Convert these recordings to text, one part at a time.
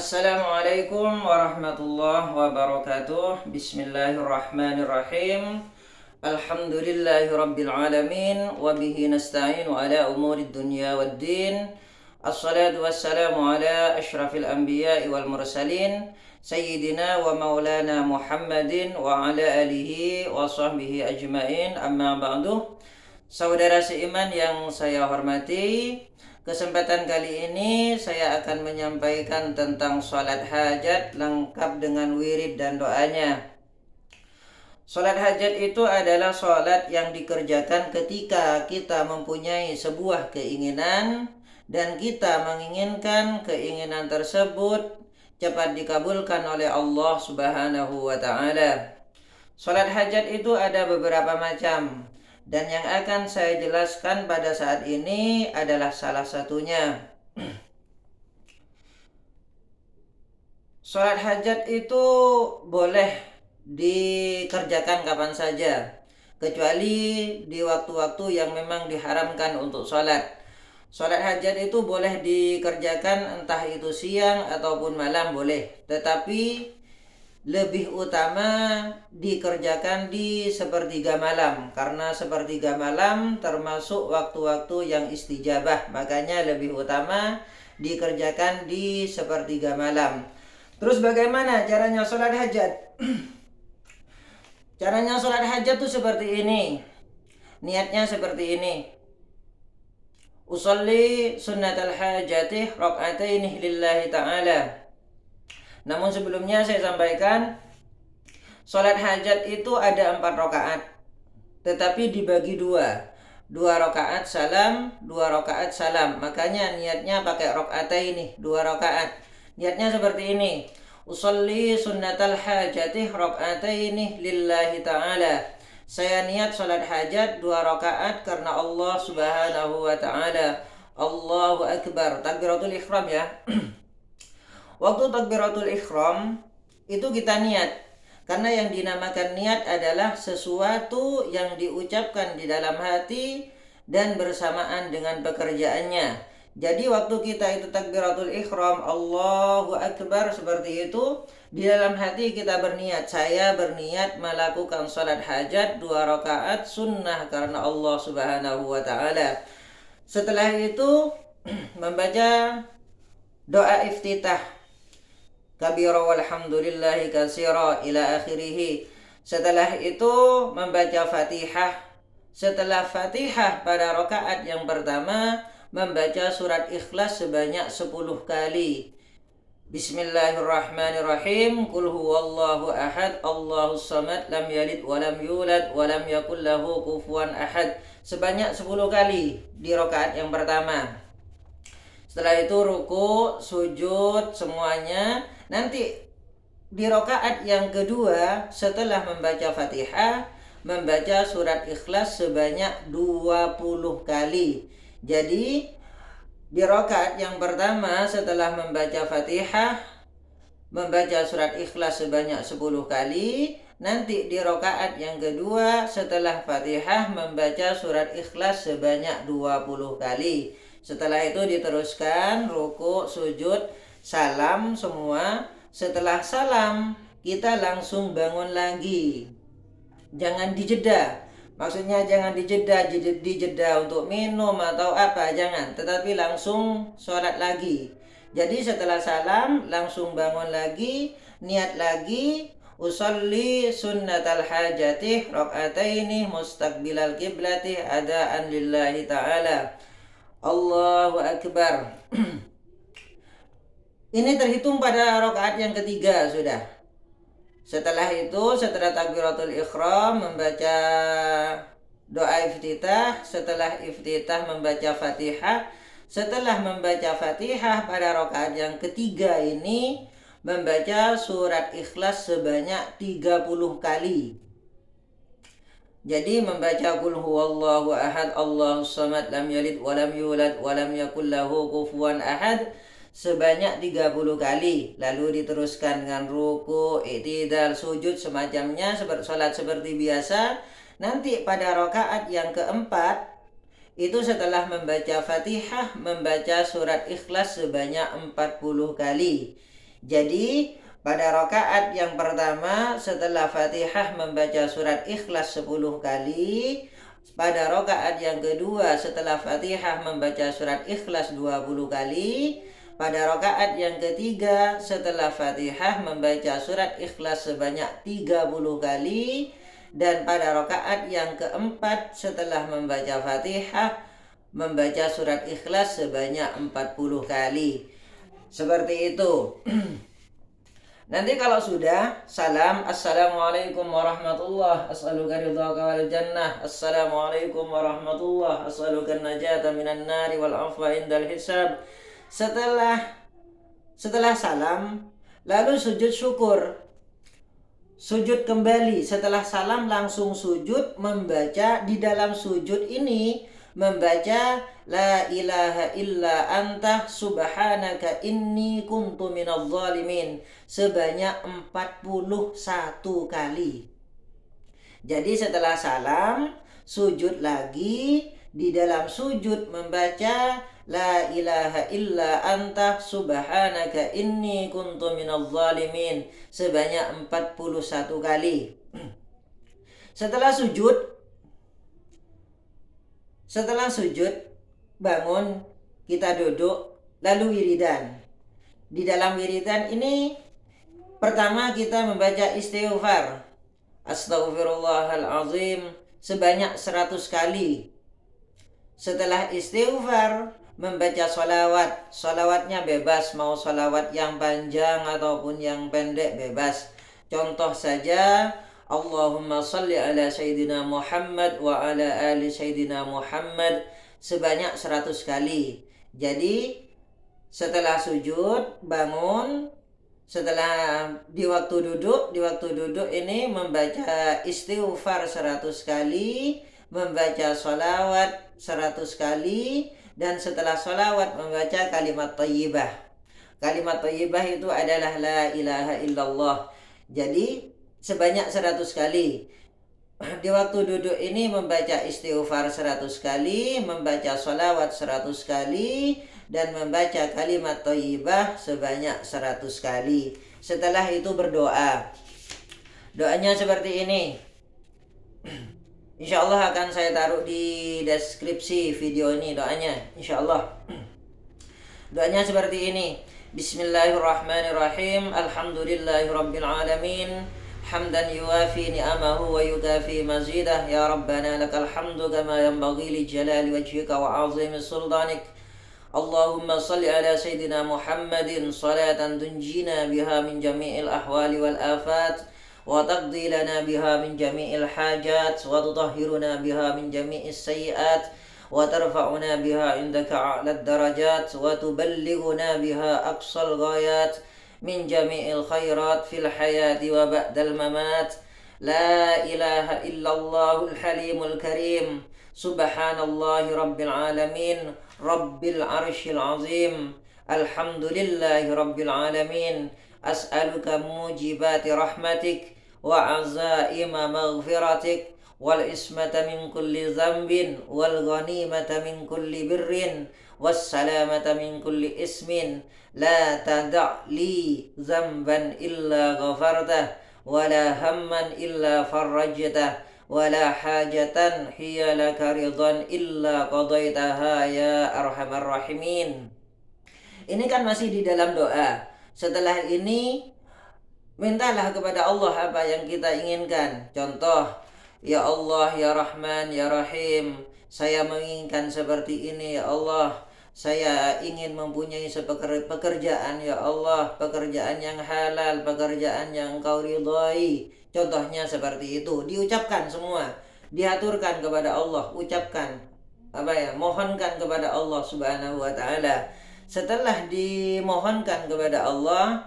Assalamualaikum warahmatullahi wabarakatuh. Bismillahirrahmanirrahim. Alhamdulillahi rabbil alamin. Wabihi nasta'inu ala umurid dunya waddin. Assalatu wassalamu ala ashrafil anbiya'i wal mursalin Sayyidina wa maulana Muhammadin wa ala alihi wa sahbihi ajmain. Amma ba'du. Saudara seiman yang saya hormati, kesempatan kali ini saya akan menyampaikan tentang sholat hajat lengkap dengan wirid dan doanya. Sholat hajat itu adalah sholat yang dikerjakan ketika kita mempunyai sebuah keinginan dan kita menginginkan keinginan tersebut cepat dikabulkan oleh Allah Subhanahu wa Ta'ala. Sholat hajat itu ada beberapa macam, dan yang akan saya jelaskan pada saat ini adalah salah satunya. Sholat hajat itu boleh dikerjakan kapan saja, kecuali di waktu-waktu yang memang diharamkan untuk sholat. Sholat hajat itu boleh dikerjakan entah itu siang ataupun malam boleh, tetapi lebih utama dikerjakan di sepertiga malam, karena sepertiga malam termasuk waktu-waktu yang istijabah, makanya lebih utama dikerjakan di sepertiga malam. Terus bagaimana caranya sholat hajat? Caranya sholat hajat tuh seperti ini. Niatnya seperti ini. Usolli sunnatal hajati raka'ataini lillahi ta'ala. Namun sebelumnya saya sampaikan, sholat hajat itu ada 4 rakaat, tetapi dibagi 2 rakaat salam, 2 rakaat salam. Makanya niatnya pakai rakaataini, 2 rakaat. Niatnya seperti ini. Usolli sunnatal hajati rakaataini lillahi ta'ala. Saya niat sholat hajat 2 rakaat karena Allah Subhanahu wa Ta'ala. Allahu Akbar. Takbiratul ihram ya. Waktu takbiratul ihram itu kita niat, karena yang dinamakan niat adalah sesuatu yang diucapkan di dalam hati dan bersamaan dengan pekerjaannya. Jadi waktu kita itu takbiratul ihram, Allahu Akbar seperti itu, di dalam hati kita berniat, saya berniat melakukan sholat hajat 2 rakaat sunnah karena Allah Subhanahu wa Ta'ala. Setelah itu membaca doa iftitah, kabira walhamdulillahi katsira ila akhirih. Setelah itu membaca Fatihah. Setelah Fatihah pada rakaat yang pertama membaca surat Ikhlas sebanyak 10 kali. Bismillahirrahmanirrahim. Qul huwallahu ahad, Allahus samad, lam yalid walam yulad walam yakul lahu kufuwan ahad. Sebanyak 10 kali di rakaat yang pertama. Setelah itu ruku, sujud semuanya. Nanti di rakaat yang kedua setelah membaca Fatihah, membaca surat Ikhlas sebanyak 20 kali. Jadi di rakaat yang pertama setelah membaca Fatihah, membaca surat Ikhlas sebanyak 10 kali. Nanti di rakaat yang kedua setelah Fatihah membaca surat Ikhlas sebanyak 20 kali. Setelah itu diteruskan ruku, sujud, salam semua. Setelah salam kita langsung bangun lagi. Jangan dijeda. Maksudnya jangan dijeda untuk minum atau apa, jangan. Tetapi langsung sholat lagi. Jadi setelah salam langsung bangun lagi, niat lagi. Usolli sunnatal hajati raka'ataini mustaqbilal qiblati adaan lillahi ta'ala. Allahu Akbar. Ini terhitung pada rakaat yang ketiga sudah. Setelah itu, setelah takbiratul ihram membaca doa iftitah, setelah iftitah membaca Fatihah, setelah membaca Fatihah pada rakaat yang ketiga ini membaca surat Ikhlas sebanyak 30 kali. Jadi membaca qul huwallahu ahad, Allahus samad, lam yalid walam yulad walam yakul lahu kufuwan ahad sebanyak 30 kali. Lalu diteruskan dengan ruku, i'tidal, sujud semacamnya, salat seperti biasa. Nanti pada rakaat yang keempat itu setelah membaca Fatihah membaca surat Ikhlas sebanyak 40 kali. Jadi pada rakaat yang pertama setelah Fatihah membaca surat Ikhlas 10 kali. Pada rakaat yang kedua setelah Fatihah membaca surat Ikhlas 20 kali. Pada rakaat yang ketiga setelah Fatihah membaca surat Ikhlas sebanyak 30 kali. Dan pada rakaat yang keempat setelah membaca Fatihah membaca surat Ikhlas sebanyak 40 kali. Seperti itu. Nanti kalau sudah salam, assalamualaikum warahmatullah, as'aluka ridhaka wal jannah, assalamualaikum warahmatullah, as'aluka najata minan nari wal afwa indal hisab. Setelah salam lalu sujud syukur. Sujud kembali setelah salam langsung sujud, membaca di dalam sujud ini membaca la ilaha illa anta subhanaka inni kuntu minadh dhalimin sebanyak 41 kali. Jadi setelah salam sujud lagi, di dalam sujud membaca la ilaha illa anta subhanaka inni kuntu minadh dhalimin sebanyak 41 kali. Setelah sujud, bangun, kita duduk, lalu wiridan. Di dalam wiridan ini, pertama kita membaca istighfar. Astaghfirullahalazim sebanyak 100 kali. Setelah istighfar, membaca sholawat. Sholawatnya bebas, mau sholawat yang panjang ataupun yang pendek bebas. Contoh saja, Allahumma salli ala Sayyidina Muhammad wa ala ali Sayyidina Muhammad sebanyak 100 kali. Jadi setelah sujud bangun, setelah di waktu duduk ini membaca istighfar 100 kali, membaca sholawat 100 kali, dan setelah sholawat membaca kalimat thayyibah. Kalimat thayyibah itu adalah la ilaha illallah. Jadi sebanyak 100 kali. Di waktu duduk ini membaca istighfar 100 kali, membaca sholawat 100 kali, dan membaca kalimat thayyibah sebanyak 100 kali. Setelah itu berdoa. Doanya seperti ini. Insya Allah akan saya taruh di deskripsi video ini doanya. Insya Allah. Doanya seperti ini. Bismillahirrahmanirrahim. Alhamdulillahirrabbilalamin. Hamdan yuwafi ni'amahu wa yukafi mazidah. Ya Rabbana lakal hamdu kama yanbaghi li jalali wajhika wa azimi sultanik. Allahumma salli ala Sayyidina Muhammadin salatan tunjina biha min jami'il ahwali wal afat wa taqdi lana biha min jami'il hajat wa tutahhiruna biha min jami'is sayyiat wa tarfa'una biha indaka a'lad darajat wa tuballighuna biha aqsal ghayat min jami'il khairat fil hayati wa ba'dal mamat. La ilaha illallahul halimul karim. Subhanallahi rabbil alamin. Rabbil arshil azim. Alhamdulillahi rabbil alamin. As'aluka mujibati rahmatik wa azaima maghfiratik wal ismata min kulli dhanbin wal ghanimata min kulli birrin wassalamata min kulli ismin la tada' li dhanban illa ghafartah wala hamman illa farrajtah wala hajatan hiya laka ridhan illa qadaitaha ya arhamar rahimin. Ini kan masih di dalam doa. Setelah ini mintalah kepada Allah apa yang kita inginkan. Contoh, ya Allah, ya Rahman, ya Rahim, saya menginginkan seperti ini ya Allah. Saya ingin mempunyai pekerjaan ya Allah, pekerjaan yang halal, pekerjaan yang Engkau ridhai. Contohnya seperti itu, diucapkan semua, diaturkan kepada Allah, ucapkan mohonkan kepada Allah Subhanahu wa taala. Setelah dimohonkan kepada Allah,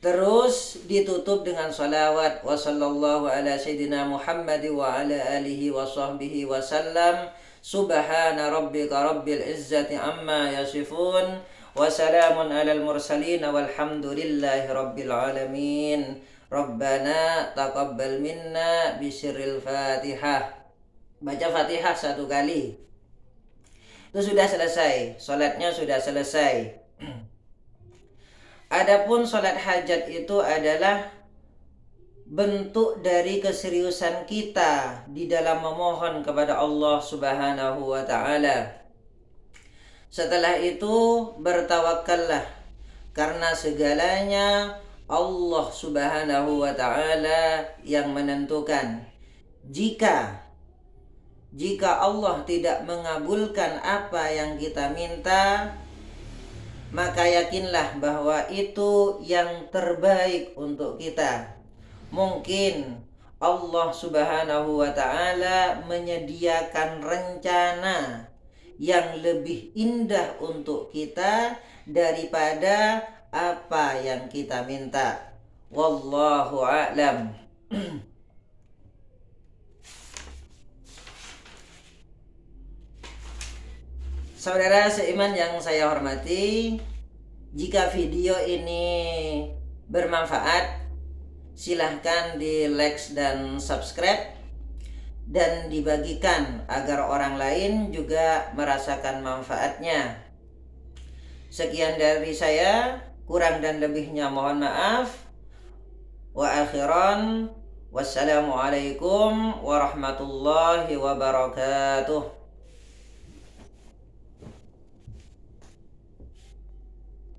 terus ditutup dengan salawat wa sallallahu ala sayyidina Muhammad wa ala alihi wa sahbihi wa sallam. Subhana rabbika rabbil izzati amma yasifun wa salamun alal mursalin walhamdulillahi rabbil alamin. Rabbana taqabbal minna bisirril Fatihah. Baca Fatihah 1 kali. Itu sudah selesai, salatnya sudah selesai. Adapun sholat hajat itu adalah bentuk dari keseriusan kita di dalam memohon kepada Allah Subhanahu wa taala. Setelah itu bertawakallah, karena segalanya Allah Subhanahu wa taala yang menentukan. Jika Allah tidak mengabulkan apa yang kita minta, maka yakinlah bahwa itu yang terbaik untuk kita. Mungkin Allah Subhanahu wa taala menyediakan rencana yang lebih indah untuk kita daripada apa yang kita minta. Wallahu a'lam. Saudara seiman yang saya hormati, jika video ini bermanfaat, silahkan di like dan subscribe dan dibagikan agar orang lain juga merasakan manfaatnya. Sekian dari saya, kurang dan lebihnya mohon maaf. Wa akhiran, wassalamualaikum warahmatullahi wabarakatuh.